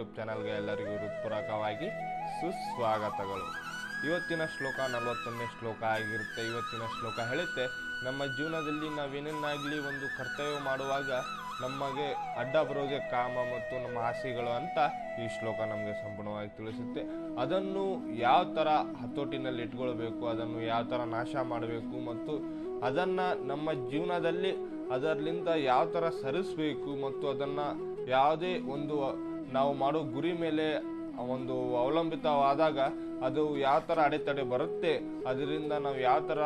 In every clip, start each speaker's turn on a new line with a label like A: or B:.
A: YouTube ಚಾನಲ್ಗೆ ಎಲ್ಲರಿಗೂ ಹೃತ್ಪೂರ್ವಕವಾಗಿ ಸುಸ್ವಾಗತಗಳು. ಇವತ್ತಿನ ಶ್ಲೋಕ 41ನೇ ಶ್ಲೋಕ ಆಗಿರುತ್ತೆ. ಇವತ್ತಿನ ಶ್ಲೋಕ ಹೇಳುತ್ತೆ, ನಮ್ಮ ಜೀವನದಲ್ಲಿ ನಾವೇನೇನಾಗಲಿ ಒಂದು ಕರ್ತವ್ಯ ಮಾಡುವಾಗ ನಮಗೆ ಅಡ್ಡ ಬರೋದೇ ಕಾಮ ಮತ್ತು ನಮ್ಮ ಆಸೆಗಳು ಅಂತ ಈ ಶ್ಲೋಕ ನಮಗೆ ಸಂಪೂರ್ಣವಾಗಿ ತಿಳಿಸುತ್ತೆ. ಅದನ್ನು ಯಾವ ಥರ ಹತೋಟಿನಲ್ಲಿ ಇಟ್ಕೊಳ್ಬೇಕು, ಅದನ್ನು ಯಾವ ಥರ ನಾಶ ಮಾಡಬೇಕು ಮತ್ತು ಅದನ್ನು ನಮ್ಮ ಜೀವನದಲ್ಲಿ ಅದರಿಂದ ಯಾವ ಥರ ಸರಿಸಬೇಕು ಮತ್ತು ಅದನ್ನು ಯಾವುದೇ ಒಂದು ನಾವು ಮಾಡೋ ಗುರಿ ಮೇಲೆ ಒಂದು ಅವಲಂಬಿತವಾದಾಗ ಅದು ಯಾವ ಥರ ಅಡೆತಡೆ ಬರುತ್ತೆ, ಅದರಿಂದ ನಾವು ಯಾವ ಥರ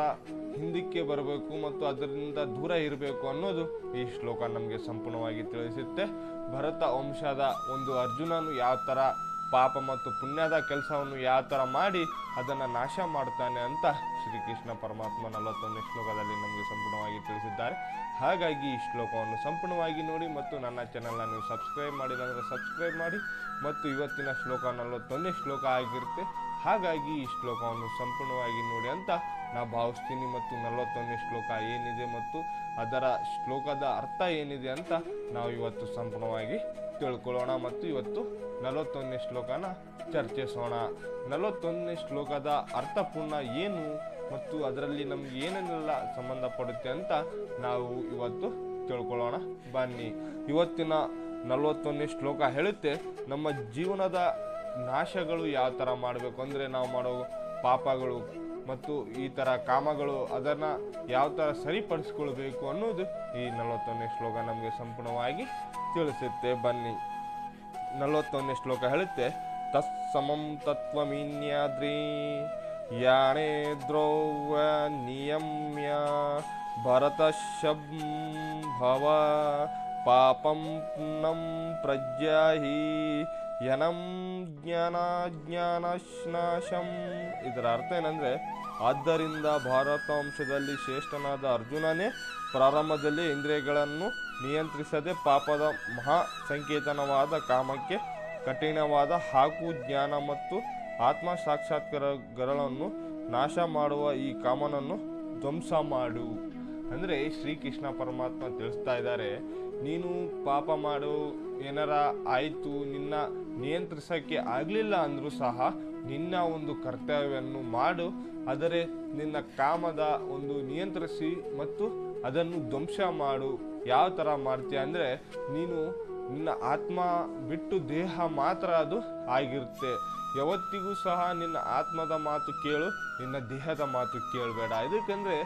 A: ಹಿಂದಕ್ಕೆ ಬರಬೇಕು ಮತ್ತು ಅದರಿಂದ ದೂರ ಇರಬೇಕು ಅನ್ನೋದು ಈ ಶ್ಲೋಕ ನಮಗೆ ಸಂಪೂರ್ಣವಾಗಿ ತಿಳಿಸುತ್ತೆ. ಭರತ ವಂಶದ ಒಂದು ಅರ್ಜುನನು ಯಾವ ಥರ ಪಾಪ ಮತ್ತು ಪುಣ್ಯದ ಕೆಲಸವನ್ನು ಯಾವ ಥರ ಮಾಡಿ ಅದನ್ನು ನಾಶ ಮಾಡ್ತಾನೆ ಅಂತ ಶ್ರೀಕೃಷ್ಣ ಪರಮಾತ್ಮ 41ನೇ ಶ್ಲೋಕದಲ್ಲಿ ನಮಗೆ ಸಂಪೂರ್ಣವಾಗಿ ತಿಳಿಸಿದ್ದಾರೆ. ಹಾಗಾಗಿ ಈ ಶ್ಲೋಕವನ್ನು ಸಂಪೂರ್ಣವಾಗಿ ನೋಡಿ ಮತ್ತು ನನ್ನ ಚಾನಲ್ನ ನೀವು ಸಬ್ಸ್ಕ್ರೈಬ್ ಮಾಡಿಲ್ಲ ಅಂದರೆ ಸಬ್ಸ್ಕ್ರೈಬ್ ಮಾಡಿ. ಮತ್ತು ಇವತ್ತಿನ ಶ್ಲೋಕ 41ನೇ ಶ್ಲೋಕ ಆಗಿರುತ್ತೆ. ಹಾಗಾಗಿ ಈ ಶ್ಲೋಕವನ್ನು ಸಂಪೂರ್ಣವಾಗಿ ನೋಡಿ ಅಂತ ನಾನು ಭಾವಿಸ್ತೀನಿ. ಮತ್ತು 41ನೇ ಶ್ಲೋಕ ಏನಿದೆ ಮತ್ತು ಅದರ ಶ್ಲೋಕದ ಅರ್ಥ ಏನಿದೆ ಅಂತ ನಾವು ಇವತ್ತು ಸಂಪೂರ್ಣವಾಗಿ ತಿಳ್ಕೊಳ್ಳೋಣ ಮತ್ತು ಇವತ್ತು 41ನೇ ಶ್ಲೋಕನ ಚರ್ಚಿಸೋಣ. 41ನೇ ಶ್ಲೋಕದ ಅರ್ಥಪೂರ್ಣ ಏನು ಮತ್ತು ಅದರಲ್ಲಿ ನಮ್ಗೆ ಏನೇನೆಲ್ಲ ಸಂಬಂಧಪಡುತ್ತೆ ಅಂತ ನಾವು ಇವತ್ತು ತಿಳ್ಕೊಳ್ಳೋಣ ಬನ್ನಿ. ಇವತ್ತಿನ 41ನೇ ಶ್ಲೋಕ ಹೇಳುತ್ತೆ, ನಮ್ಮ ಜೀವನದ ನಾಶಗಳು ಯಾವ ಥರ ಮಾಡಬೇಕು ಅಂದರೆ ನಾವು ಮಾಡೋ ಪಾಪಗಳು ಮತ್ತು ಈ ಥರ ಕಾಮಗಳು ಅದನ್ನು ಯಾವ ಥರ ಸರಿಪಡಿಸ್ಕೊಳ್ಬೇಕು ಅನ್ನೋದು ಈ 41ನೇ ಶ್ಲೋಕ ನಮಗೆ ಸಂಪೂರ್ಣವಾಗಿ ತಿಳಿಸುತ್ತೆ ಬನ್ನಿ. 41ನೇ ಶ್ಲೋಕ ಹೇಳುತ್ತೆ, ತತ್ಸಮಂ ತತ್ವಮೀನ್ಯಾದ್ರಿ ಯಾಣೇ ದ್ರವ್ಯ ನಿಯಮ್ಯ ಭರತ ಶಂಭವ ಪಾಪಂ ಪುನಂ ಪ್ರಜ್ಯಾಹಿ ಯನಂ ಜ್ಞಾನಾಜ್ಞಾನಶ್ನಾಶಂ. ಇದರ ಅರ್ಥ ಏನಂದರೆ, ಆದ್ದರಿಂದ ಭಾರತ ವಂಶದಲ್ಲಿ ಶ್ರೇಷ್ಠನಾದ ಅರ್ಜುನನೇ ಪ್ರಾರಂಭದಲ್ಲಿ ಇಂದ್ರಿಯಗಳನ್ನು ನಿಯಂತ್ರಿಸದೆ ಪಾಪದ ಮಹಾ ಸಂಕೇತನವಾದ ಕಾಮಕ್ಕೆ ಕಠಿಣವಾದ ಹಾಗೂ ಜ್ಞಾನ ಮತ್ತು ಆತ್ಮ ಸಾಕ್ಷಾತ್ಕಾರಗಳನ್ನು ನಾಶ ಮಾಡುವ ಈ ಕಾಮನನ್ನು ಧ್ವಂಸ ಮಾಡು. ಅಂದರೆ ಶ್ರೀಕೃಷ್ಣ ಪರಮಾತ್ಮ ತಿಳಿಸ್ತಾ ಇದ್ದಾರೆ, ನೀನು ಪಾಪ ಮಾಡು ಏನಾರ ಆಯಿತು, ನಿನ್ನ ನಿಯಂತ್ರಿಸೋಕ್ಕೆ ಆಗಲಿಲ್ಲ ಅಂದರೂ ಸಹ ನಿನ್ನ ಒಂದು ಕರ್ತವ್ಯವನ್ನು ಮಾಡು, ಆದರೆ ನಿನ್ನ ಕಾಮದ ಒಂದು ನಿಯಂತ್ರಿಸಿ ಮತ್ತು ಅದನ್ನು ಧ್ವಂಸ ಮಾಡು. ಯಾವ ಥರ ಮಾಡ್ತೀಯ ಅಂದರೆ, ನೀನು ನಿನ್ನ ಆತ್ಮ ಬಿಟ್ಟು ದೇಹ ಮಾತ್ರ ಅದು ಆಗಿರುತ್ತೆ. ಯಾವತ್ತಿಗೂ ಸಹ ನಿನ್ನ ಆತ್ಮದ ಮಾತು ಕೇಳು, ನಿನ್ನ ದೇಹದ ಮಾತು ಕೇಳಬೇಡ. ಇದಕ್ಕೆಂದರೆ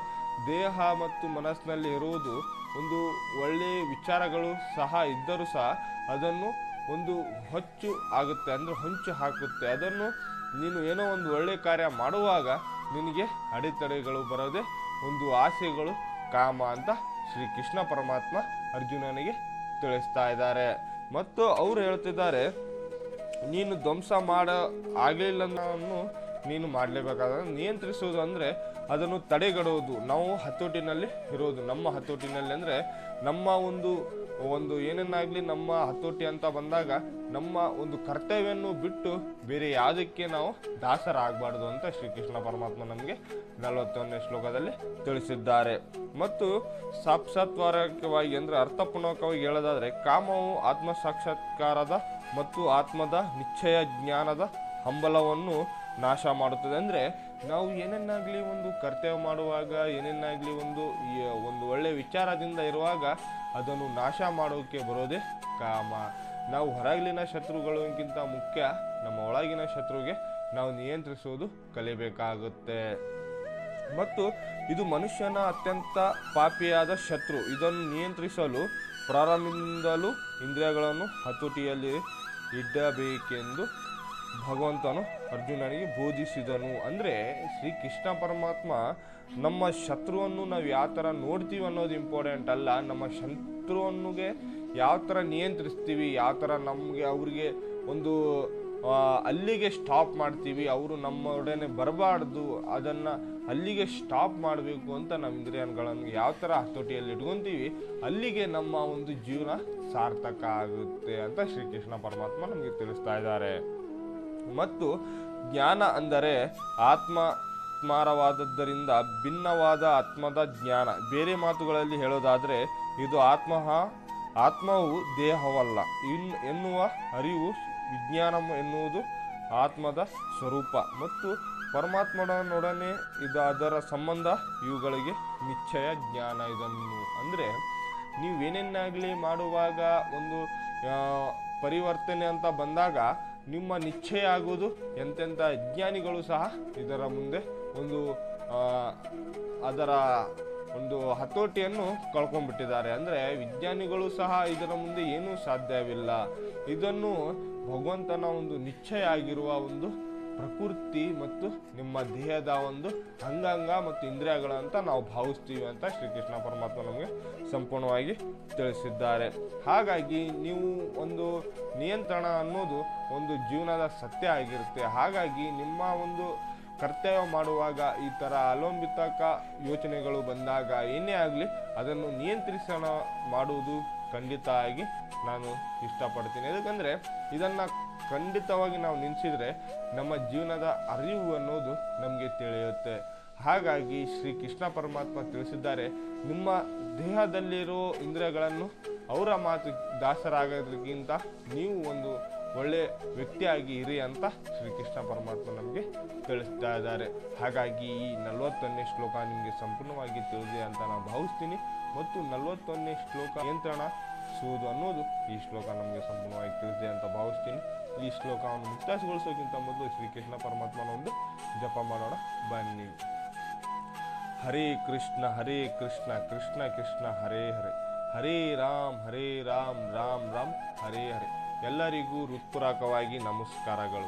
A: ದೇಹ ಮತ್ತು ಮನಸ್ಸಿನಲ್ಲಿ ಇರುವುದು ಒಂದು ಒಳ್ಳೆಯ ವಿಚಾರಗಳು ಸಹ ಇದ್ದರೂ ಸಹ ಅದನ್ನು ಒಂದು ಹೊಚ್ಚು ಆಗುತ್ತೆ, ಅಂದರೆ ಹೊಂಚು ಹಾಕುತ್ತೆ. ಅದನ್ನು ನೀನು ಏನೋ ಒಂದು ಒಳ್ಳೆಯ ಕಾರ್ಯ ಮಾಡುವಾಗ ನಿನಗೆ ಅಡೆತಡೆಗಳು ಬರೋದೇ ಒಂದು ಆಸೆಗಳು, ಕಾಮ ಅಂತ ಶ್ರೀಕೃಷ್ಣ ಪರಮಾತ್ಮ ಅರ್ಜುನನಿಗೆ ತಿಳಿಸ್ತಾ ಇದ್ದಾರೆ. ಮತ್ತು ಅವರು ಹೇಳ್ತಿದ್ದಾರೆ, ನೀನು ಧ್ವಂಸ ಆಗಲಿಲ್ಲ ನೀನು ಮಾಡಲೇಬೇಕಾದ್ರೆ ನಿಯಂತ್ರಿಸುವುದು ಅಂದರೆ ಅದನ್ನು ತಡೆಗಡುವುದು. ನಾವು ಹತೋಟಿನಲ್ಲಿ ಇರೋದು, ನಮ್ಮ ಹತೋಟಿನಲ್ಲಿ ಅಂದರೆ ನಮ್ಮ ಒಂದು ಏನೇನಾಗಲಿ ನಮ್ಮ ಹತೋಟಿ ಅಂತ ಬಂದಾಗ ನಮ್ಮ ಒಂದು ಕರ್ತವ್ಯವನ್ನು ಬಿಟ್ಟು ಬೇರೆ ಯಾವುದಕ್ಕೆ ನಾವು ದಾಸರಾಗಬಾರ್ದು ಅಂತ ಶ್ರೀಕೃಷ್ಣ ಪರಮಾತ್ಮ ನಮಗೆ 41ನೇ ಶ್ಲೋಕದಲ್ಲಿ ತಿಳಿಸಿದ್ದಾರೆ. ಮತ್ತು ಸಾಕ್ಷಾತ್ಕಾರಕವಾಗಿ ಅಂದರೆ ಅರ್ಥಪೂರ್ಣಕವಾಗಿ ಹೇಳೋದಾದರೆ, ಕಾಮವು ಆತ್ಮ ಸಾಕ್ಷಾತ್ಕಾರದ ಮತ್ತು ಆತ್ಮದ ನಿಶ್ಚಯ ಜ್ಞಾನದ ಹಂಬಲವನ್ನು ನಾಶ ಮಾಡುತ್ತದೆ. ಅಂದರೆ ನಾವು ಏನೇನಾಗಲಿ ಒಂದು ಕರ್ತವ್ಯ ಮಾಡುವಾಗ, ಏನೇನಾಗಲಿ ಒಂದು ಒಳ್ಳೆಯ ವಿಚಾರದಿಂದ ಇರುವಾಗ ಅದನ್ನು ನಾಶ ಮಾಡೋಕ್ಕೆ ಬರೋದೇ ಕಾಮ. ನಾವು ಹೊರಗಿನ ಶತ್ರುಗಳಿಗಿಂತ ಮುಖ್ಯ ನಮ್ಮ ಒಳಗಿನ ಶತ್ರುಗೆ ನಾವು ನಿಯಂತ್ರಿಸುವುದು ಕಲಿಬೇಕಾಗುತ್ತೆ. ಮತ್ತು ಇದು ಮನುಷ್ಯನ ಅತ್ಯಂತ ಪಾಪಿಯಾದ ಶತ್ರು. ಇದನ್ನು ನಿಯಂತ್ರಿಸಲು ಪ್ರಾರಂಭದಿಂದಲೂ ಇಂದ್ರಿಯಗಳನ್ನು ಹತೋಟಿಯಲ್ಲಿ ಇಡಬೇಕೆಂದು ಭಗವಂತನು ಅರ್ಜುನನಿಗೆ ಬೋಧಿಸಿದನು. ಅಂದರೆ ಶ್ರೀಕೃಷ್ಣ ಪರಮಾತ್ಮ ನಮ್ಮ ಶತ್ರುವನ್ನು ನಾವು ಯಾವ ಥರ ನೋಡ್ತೀವಿ ಅನ್ನೋದು ಇಂಪಾರ್ಟೆಂಟ್ ಅಲ್ಲ, ನಮ್ಮ ಶತ್ರುವನ್ನುಗೆ ಯಾವ ಥರ ನಿಯಂತ್ರಿಸ್ತೀವಿ, ಯಾವ ಥರ ನಮಗೆ ಅವ್ರಿಗೆ ಒಂದು ಅಲ್ಲಿಗೆ ಸ್ಟಾಪ್ ಮಾಡ್ತೀವಿ, ಅವರು ನಮ್ಮೊಡನೆ ಬರಬಾರ್ದು, ಅದನ್ನು ಅಲ್ಲಿಗೆ ಸ್ಟಾಪ್ ಮಾಡಬೇಕು ಅಂತ ನಮ್ಮ ಇಂದ್ರಿಯಗಳನ್ನು ಯಾವ ಥರ ಹತೋಟಿಯಲ್ಲಿ ಇಟ್ಕೊತೀವಿ, ಅಲ್ಲಿಗೆ ನಮ್ಮ ಒಂದು ಜೀವನ ಸಾರ್ಥಕ ಆಗುತ್ತೆ ಅಂತ ಶ್ರೀಕೃಷ್ಣ ಪರಮಾತ್ಮ ನಮಗೆ ತಿಳಿಸ್ತಾ ಇದ್ದಾರೆ. ಮತ್ತು ಜ್ಞಾನ ಅಂದರೆ ಆತ್ಮಾರವಾದದ್ದರಿಂದ ಭಿನ್ನವಾದ ಆತ್ಮದ ಜ್ಞಾನ. ಬೇರೆ ಮಾತುಗಳಲ್ಲಿ ಹೇಳೋದಾದರೆ ಇದು ಆತ್ಮವು ದೇಹವಲ್ಲ ಎನ್ನುವ ಅರಿವು ವಿಜ್ಞಾನ ಎನ್ನುವುದು ಆತ್ಮದ ಸ್ವರೂಪ ಮತ್ತು ಪರಮಾತ್ಮನೊಡನೆ ಅದರ ಸಂಬಂಧ ಇವುಗಳಿಗೆ ನಿಶ್ಚಯ ಜ್ಞಾನ. ಇದನ್ನು ಅಂದರೆ ನೀವೇನೇನಾಗಲಿ ಮಾಡುವಾಗ ಒಂದು ಪರಿವರ್ತನೆ ಅಂತ ಬಂದಾಗ ನಿಮ್ಮ ನಿಶ್ಚಯ ಆಗುವುದು ಎಂತೆಂಥ ಅಜ್ಞಾನಿಗಳು ಸಹ ಇದರ ಮುಂದೆ ಅದರ ಒಂದು ಹತೋಟಿಯನ್ನು ಕಳ್ಕೊಂಡ್ಬಿಟ್ಟಿದ್ದಾರೆ. ಅಂದರೆ ವಿಜ್ಞಾನಿಗಳು ಸಹ ಇದರ ಮುಂದೆ ಏನೂ ಸಾಧ್ಯವಿಲ್ಲ. ಇದನ್ನು ಭಗವಂತನ ಒಂದು ನಿಶ್ಚಯ ಆಗಿರುವ ಒಂದು ಪ್ರಕೃತಿ ಮತ್ತು ನಿಮ್ಮ ದೇಹದ ಒಂದು ಅಂಗಾಂಗ ಮತ್ತು ಇಂದ್ರಿಯಗಳಂತ ನಾವು ಭಾವಿಸ್ತೀವಿ ಅಂತ ಶ್ರೀಕೃಷ್ಣ ಪರಮಾತ್ಮ ನಮಗೆ ಸಂಪೂರ್ಣವಾಗಿ ತಿಳಿಸಿದ್ದಾರೆ. ಹಾಗಾಗಿ ನೀವು ಒಂದು ನಿಯಂತ್ರಣ ಅನ್ನೋದು ಒಂದು ಜೀವನದ ಸತ್ಯ ಆಗಿರುತ್ತೆ. ಹಾಗಾಗಿ ನಿಮ್ಮ ಒಂದು ಕರ್ತವ್ಯ ಮಾಡುವಾಗ ಈ ಥರ ಅಲಂಬಿತಕ ಯೋಚನೆಗಳು ಬಂದಾಗ ಏನೇ ಆಗಲಿ ಅದನ್ನು ನಿಯಂತ್ರಿಸೋಣ ಮಾಡುವುದು ಖಂಡಿತ ಆಗಿ ನಾನು ಇಷ್ಟಪಡ್ತೀನಿ. ಯಾಕಂದರೆ ಇದನ್ನು ಖಂಡಿತವಾಗಿ ನಾವು ನಿಲ್ಲಿಸಿದರೆ ನಮ್ಮ ಜೀವನದ ಅರಿವು ಅನ್ನೋದು ನಮಗೆ ತಿಳಿಯುತ್ತೆ. ಹಾಗಾಗಿ ಶ್ರೀ ಕೃಷ್ಣ ಪರಮಾತ್ಮ ತಿಳಿಸಿದ್ದಾರೆ, ನಿಮ್ಮ ದೇಹದಲ್ಲಿರೋ ಇಂದ್ರಿಯಗಳನ್ನು ಅವರ ಮಾತು ದಾಸರಾಗೋದಕ್ಕಿಂತ ನೀವು ಒಂದು ಒಳ್ಳೆಯ ವ್ಯಕ್ತಿಯಾಗಿ ಇರಿ ಅಂತ ಶ್ರೀಕೃಷ್ಣ ಪರಮಾತ್ಮ ನಮಗೆ ತಿಳಿಸ್ತಾ ಇದ್ದಾರೆ. ಹಾಗಾಗಿ ಈ 41ನೇ ಶ್ಲೋಕ ನಿಮಗೆ ಸಂಪೂರ್ಣವಾಗಿ ತಿಳಿದಿದೆ ಅಂತ ನಾನು ಭಾವಿಸ್ತೀನಿ. ಮತ್ತು 41ನೇ ಶ್ಲೋಕ ನಿಯಂತ್ರಿಸುವುದು ಅನ್ನೋದು ಈ ಶ್ಲೋಕ ನಮಗೆ ಸಂಪೂರ್ಣವಾಗಿ ತಿಳಿದಿದೆ ಅಂತ ಭಾವಿಸ್ತೀನಿ. ಈ ಶ್ಲೋಕವನ್ನು ಮುಕ್ತಾಯಗೊಳಿಸೋಕ್ಕಿಂತ ಮೊದಲು ಶ್ರೀಕೃಷ್ಣ ಪರಮಾತ್ಮನ ಒಂದು ಜಪ ಮಾಡೋಣ ಬನ್ನಿ. ಹರೇ ಕೃಷ್ಣ ಕೃಷ್ಣ ಕೃಷ್ಣ ಹರೇ ಹರೇ, ಹರೇ ರಾಮ್ ರಾಮ್ ರಾಮ್ ಹರೇ ಹರೇ. ಎಲ್ಲರಿಗೂ ಹೃತ್ಪೂರ್ವಕವಾಗಿ ನಮಸ್ಕಾರಗಳು.